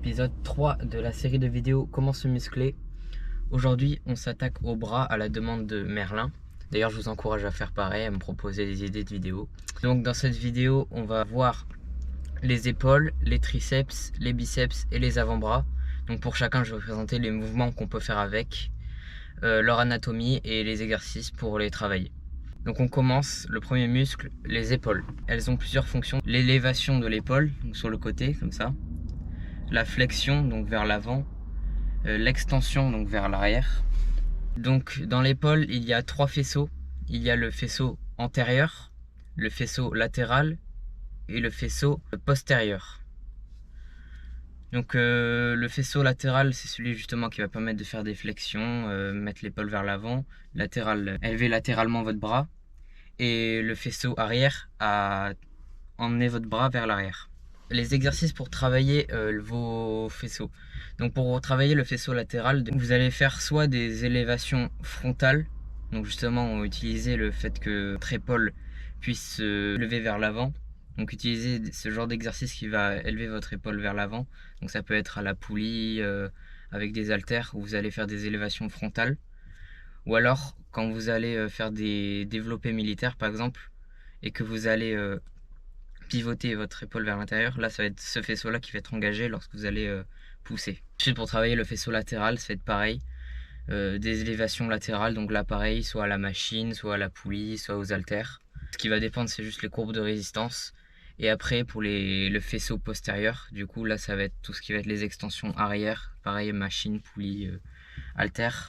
l'épisode 3 de la série de vidéos Comment se muscler. Aujourd'hui, on s'attaque au bras à la demande de Merlin. D'ailleurs, je vous encourage à faire pareil, à me proposer des idées de vidéos. Donc dans cette vidéo, on va voir les épaules, les triceps, les biceps et les avant-bras. Donc pour chacun, je vais vous présenter les mouvements qu'on peut faire avec, leur anatomie et les exercices pour les travailler. Donc on commence, le premier muscle, les épaules. Elles ont plusieurs fonctions. L'élévation de l'épaule, donc sur le côté, comme ça. La flexion, donc vers l'avant. L'extension, donc vers l'arrière. Donc dans l'épaule, il y a trois faisceaux. Il y a le faisceau antérieur, le faisceau latéral et le faisceau postérieur. Donc le faisceau latéral, c'est celui justement qui va permettre de faire des flexions, mettre l'épaule vers l'avant, élever latéralement votre bras. Et le faisceau arrière à emmener votre bras vers l'arrière. Les exercices pour travailler vos faisceaux. Donc pour travailler le faisceau latéral, vous allez faire soit des élévations frontales, donc justement utiliser le fait que votre épaule puisse se lever vers l'avant. Donc utiliser ce genre d'exercice qui va élever votre épaule vers l'avant. Donc ça peut être à la poulie, avec des haltères, où vous allez faire des élévations frontales. Ou alors quand vous allez faire des développés militaires par exemple, et que vous allez pivoter votre épaule vers l'intérieur, là ça va être ce faisceau là qui va être engagé lorsque vous allez pousser. Ensuite pour travailler le faisceau latéral, ça va être pareil, des élévations latérales, donc là pareil, soit à la machine, soit à la poulie, soit aux haltères. Ce qui va dépendre, c'est juste les courbes de résistance. Et après pour le faisceau postérieur, du coup là ça va être tout ce qui va être les extensions arrière, pareil machine, poulie, haltères.